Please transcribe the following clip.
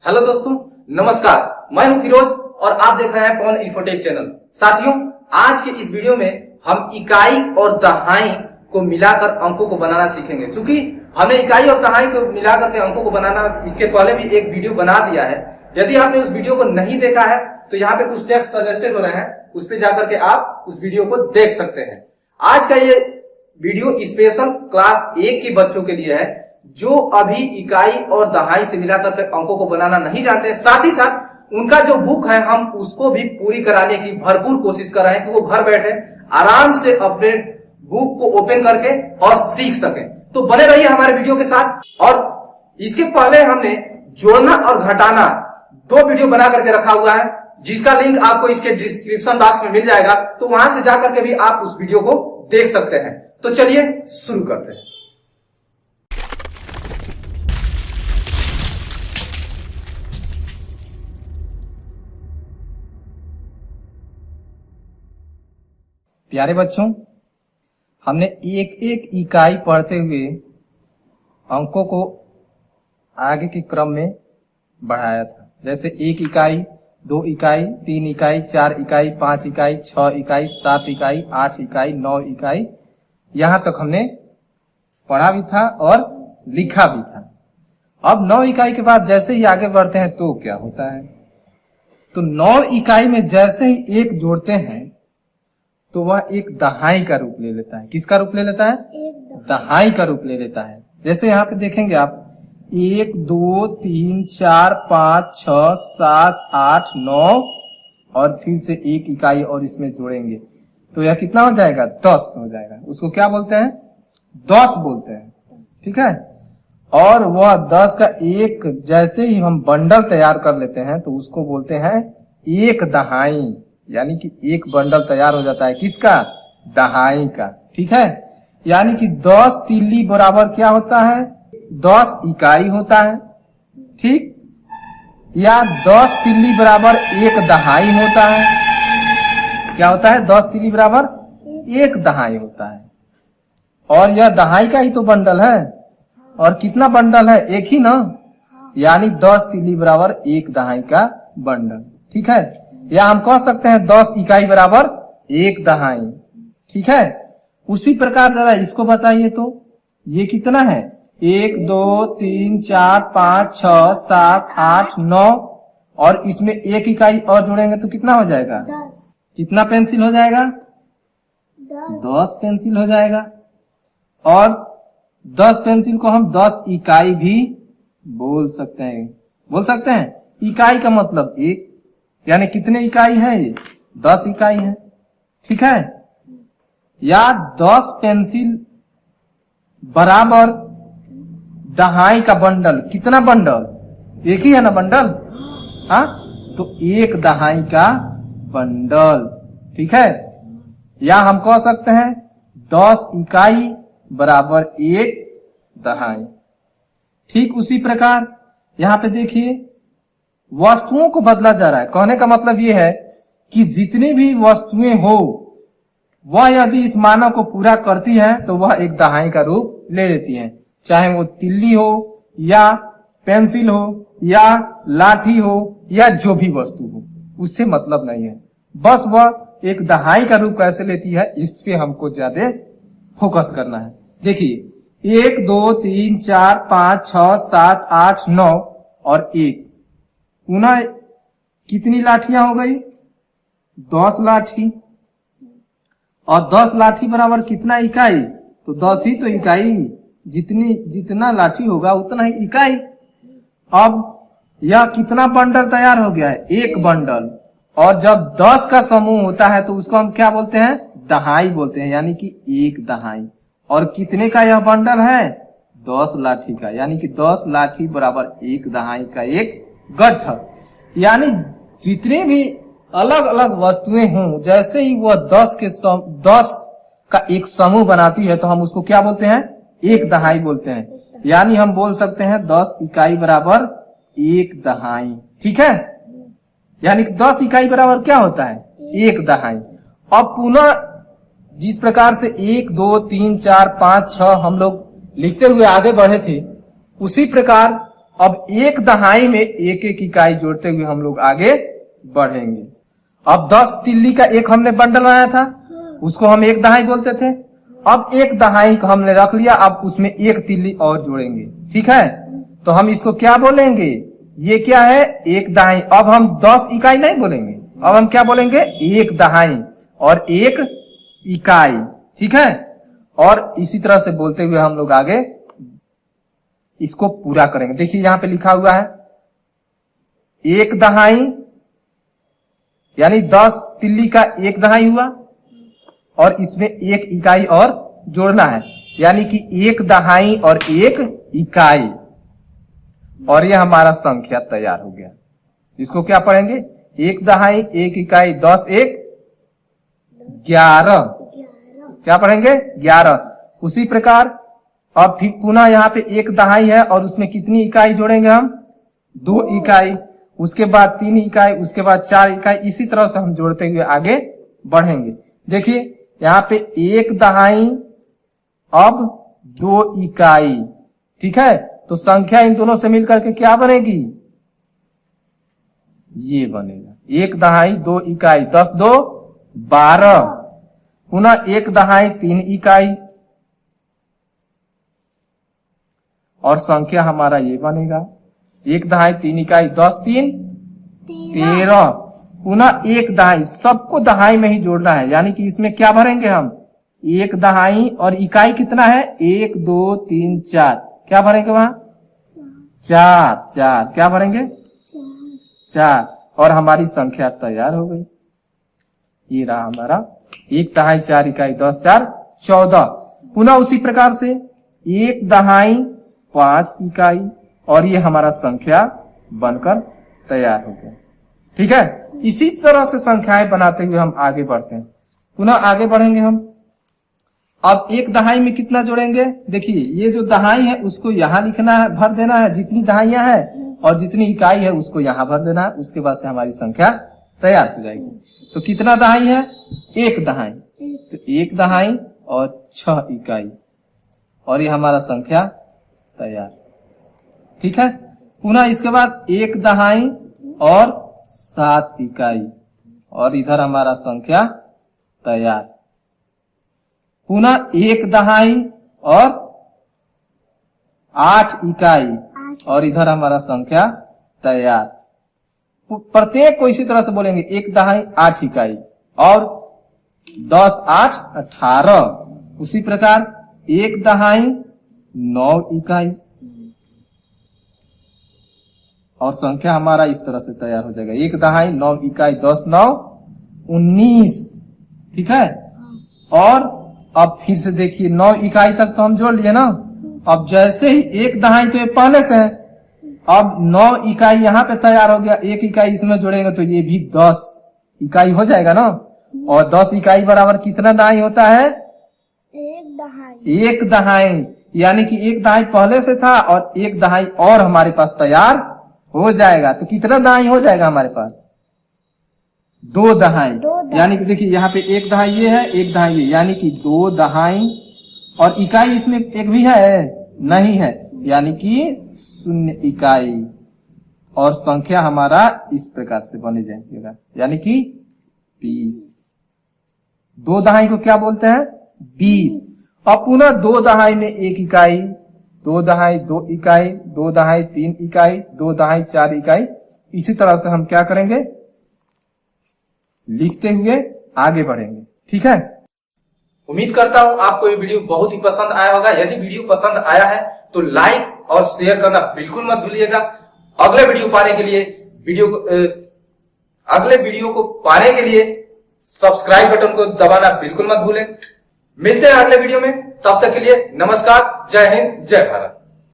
Hello दोस्तों, नमस्कार। मैं हूं फिरोज और आप देख रहे हैं पवन इन्फोटेक चैनल। साथियों, आज के इस वीडियो में हम इकाई और दहाई को मिलाकर अंकों को बनाना सीखेंगे। क्योंकि हमने इकाई और दहाई को मिलाकर के अंकों को बनाना इसके पहले भी एक वीडियो बना दिया है। यदि आपने उस वीडियो को नहीं देखा है तो यहाँ पे कुछ टेक्स्ट सजेस्टेड हो रहे हैं, उस पर जाकर के आप उस वीडियो को देख सकते हैं। आज का ये वीडियो स्पेशल क्लास 1 के बच्चों के लिए है जो अभी इकाई और दहाई से मिलाकर के अंकों को बनाना नहीं जानते। साथ ही साथ उनका जो बुक है हम उसको भी पूरी कराने की भरपूर कोशिश कर रहे हैं कि वो घर बैठे आराम से अपने बुक को ओपन करके और सीख सके। तो बने रहिए हमारे वीडियो के साथ। और इसके पहले हमने जोड़ना और घटाना 2 वीडियो बना करके रखा हुआ है, जिसका लिंक आपको इसके डिस्क्रिप्शन बॉक्स में मिल जाएगा। तो वहां से जाकर के भी आप उस वीडियो को देख सकते हैं। तो चलिए शुरू करते हैं। प्यारे बच्चों, हमने एक एक इकाई पढ़ते हुए अंकों को आगे के क्रम में बढ़ाया था। जैसे 1 इकाई, 2 इकाई, 3 इकाई, 4 इकाई, 5 इकाई, 6 इकाई, 7 इकाई, 8 इकाई, 9 इकाई, यहां तक हमने पढ़ा भी था और लिखा भी था। अब 9 इकाई के बाद जैसे ही आगे बढ़ते हैं तो क्या होता है, तो 9 इकाई में जैसे ही 1 जोड़ते हैं तो वह एक दहाई का रूप ले लेता है। किसका रूप ले लेता है? दहाई का रूप ले लेता है। जैसे यहाँ पे देखेंगे आप 1, 2, 3, 4, 5, 6, 7, 8, 9 और फिर से 1 इकाई और इसमें जोड़ेंगे तो यह कितना हो जाएगा? 10 हो जाएगा। उसको क्या बोलते हैं? 10 बोलते हैं। ठीक है। और वह 10 का एक जैसे ही हम बंडल तैयार कर लेते हैं तो उसको बोलते हैं एक दहाई, यानी कि एक बंडल तैयार हो जाता है। किसका? दहाई का। ठीक है। यानी कि 10 तिल्ली बराबर क्या होता है? 10 इकाई होता है। ठीक, या 10 तिल्ली बराबर 1 दहाई होता है। क्या होता है? 10 तिल्ली बराबर 1 दहाई होता है। और यह दहाई का ही तो बंडल है। और कितना बंडल है? 1 ही ना, यानी 10 तिल्ली बराबर 1 दहाई का बंडल। ठीक है। या हम कह सकते हैं 10 इकाई बराबर 1 दहाई। ठीक है। उसी प्रकार जरा इसको बताइए तो ये कितना है? 1, 2, 3, 4, 5, 6, 7, 8, 9 और इसमें 1 इकाई और जोड़ेंगे तो कितना हो जाएगा? 10। कितना पेंसिल हो जाएगा? 10 पेंसिल हो जाएगा। और 10 पेंसिल को हम 10 इकाई भी बोल सकते हैं। बोल सकते हैं। इकाई का मतलब 1, यानी कितने इकाई है? ये 10 इकाई है। ठीक है। या 10 पेंसिल बराबर दहाई का बंडल। कितना बंडल? 1 ही है ना बंडल। हाँ, तो 1 दहाई का बंडल। ठीक है। या हम कह सकते हैं 10 इकाई बराबर 1 दहाई। ठीक उसी प्रकार यहां पे देखिए वस्तुओं को बदला जा रहा है। कहने का मतलब यह है कि जितनी भी वस्तुएं हो वह यदि इस मानक को पूरा करती हैं तो वह एक दहाई का रूप ले लेती हैं। चाहे वो तिल्ली हो या पेंसिल हो या लाठी हो या जो भी वस्तु हो, उससे मतलब नहीं है। बस वह एक दहाई का रूप कैसे लेती है इस पे हमको ज्यादा फोकस करना है। देखिए 1, 2, 3, 4, 5, 6, 7, 8, 9 और 1 पुनः कितनी लाठियां हो गई? 10 लाठी। और 10 लाठी बराबर कितना इकाई? तो 10 ही तो इकाई। जितना लाठी होगा उतना ही इकाई। अब यह कितना बंडल तैयार हो गया है? 1 बंडल। और जब 10 का समूह होता है तो उसको हम क्या बोलते हैं? दहाई बोलते हैं, यानी कि 1 दहाई। और कितने का यह बंडल है? 10 लाठी का, यानी कि 10 लाठी बराबर 1 दहाई का एक गट्ठ। यानी जितने भी अलग अलग वस्तुएं हों, जैसे ही वह 10 का एक समूह बनाती है तो हम उसको क्या बोलते हैं? 1 दहाई बोलते हैं। यानी हम बोल सकते हैं 10 इकाई बराबर 1 दहाई। ठीक है। यानी कि 10 इकाई बराबर क्या होता है? 1 दहाई। अब पुनः जिस प्रकार से 1, 2, 3, 4, 5, 6 हम लोग लिखते हुए आगे बढ़े थे, उसी प्रकार अब एक दहाई में एक एक इकाई जोड़ते हुए हम लोग आगे बढ़ेंगे। अब 10 तिल्ली का एक हमने बंडल बनाया था, उसको हम एक दहाई बोलते थे। अब एक दहाई को हमने रख लिया, अब उसमें एक तिल्ली और जोड़ेंगे, ठीक है। तो हम इसको क्या बोलेंगे, ये क्या है, एक दहाई। अब हम 10 इकाई नहीं बोलेंगे, अब हम क्या बोलेंगे, एक दहाई और एक इकाई, ठीक है। और इसी तरह से बोलते हुए हम लोग आगे इसको पूरा करेंगे। देखिए यहां पे लिखा हुआ है एक दहाई, यानी 10 तिल्ली का एक दहाई हुआ और इसमें एक इकाई और जोड़ना है, यानी कि एक दहाई और एक इकाई, और ये हमारा संख्या तैयार हो गया। इसको क्या पढ़ेंगे, एक दहाई एक इकाई 10 एक 11, क्या पढ़ेंगे 11। उसी प्रकार अब फिर पुनः यहाँ पे एक दहाई है और उसमें कितनी इकाई जोड़ेंगे हम, 2 इकाई, उसके बाद 3 इकाई, उसके बाद 4 इकाई, इसी तरह से हम जोड़ते हुए आगे बढ़ेंगे। देखिए यहाँ पे एक दहाई अब 2 इकाई, ठीक है। तो संख्या इन दोनों से मिलकर के क्या बनेगी, ये बनेगा एक दहाई 2 इकाई 10 2 12, पुनः एक दहाई 3 इकाई और संख्या हमारा ये बनेगा एक दहाई 3 इकाई 10 3 13, पुनः एक दहाई, सबको दहाई में ही जोड़ना है, यानी कि इसमें क्या भरेंगे हम, एक दहाई और इकाई कितना है 1 2 3 4, क्या भरेंगे वहां 4, क्या भरेंगे 4, और हमारी संख्या तैयार हो गई। ये रहा हमारा एक दहाई 4 इकाई 10 4 14, पुनः उसी प्रकार से एक दहाई 5 इकाई, और ये हमारा संख्या बनकर तैयार हो गया, ठीक है। इसी तरह से संख्याएं बनाते हुए हम आगे बढ़ते हैं, पुनः आगे बढ़ेंगे हम। अब एक दहाई में कितना जोड़ेंगे, देखिए ये जो दहाई है उसको यहाँ लिखना है, भर देना है जितनी दहाइयां है, और जितनी इकाई है उसको यहाँ भर देना है, उसके बाद से हमारी संख्या तैयार हो जाएगी। तो कितना दहाई है, एक दहाई, तो एक दहाई और 6 इकाई, और ये हमारा संख्या तैयार, ठीक है। पुनः इसके बाद एक दहाई और 7 इकाई, और इधर हमारा संख्या तैयार। पुनः एक दहाई और 8 इकाई, और इधर हमारा संख्या तैयार। प्रत्येक को इसी तरह से बोलेंगे एक दहाई 8 इकाई और 10 8 18, उसी प्रकार एक दहाई 9 इकाई, और संख्या हमारा इस तरह से तैयार हो जाएगा एक दहाई 9 इकाई 10 9 19, ठीक है। और अब फिर से देखिए 9 इकाई तक तो हम जोड़ लिए ना, अब जैसे ही एक दहाई तो ये पहले से है, अब 9 इकाई यहाँ पे तैयार हो गया, एक इकाई इसमें जोड़ेंगे तो ये भी 10 इकाई हो जाएगा ना, और 10 इकाई बराबर कितना दहाई होता है, एक दहाई, यानी कि एक दहाई पहले से था और एक दहाई और हमारे पास तैयार हो जाएगा। तो कितना दहाई हो जाएगा हमारे पास, 2 दहाई, यानी कि देखिए यहाँ पे एक दहाई ये है, एक दहाई ये, यानी कि 2 दहाई, और इकाई इसमें एक भी है नहीं है, यानी कि 0 इकाई, और संख्या हमारा इस प्रकार से बने जाएगा, यानी कि 20। 2 दहाई को क्या बोलते हैं, 20। अब पुनः 2 दहाई में 1 इकाई, 2 दहाई 2 इकाई, 2 दहाई 3 इकाई, 2 दहाई 4 इकाई, इसी तरह से हम क्या करेंगे, लिखते हुए आगे बढ़ेंगे, ठीक है। उम्मीद करता हूं आपको ये वीडियो बहुत ही पसंद आया होगा। यदि वीडियो पसंद आया है तो लाइक और शेयर करना बिल्कुल मत भूलिएगा। अगले वीडियो पाने के लिए अगले वीडियो को पाने के लिए सब्सक्राइब बटन को दबाना बिल्कुल मत भूलें। मिलते हैं अगले वीडियो में, तब तक के लिए नमस्कार, जय हिंद, जय भारत।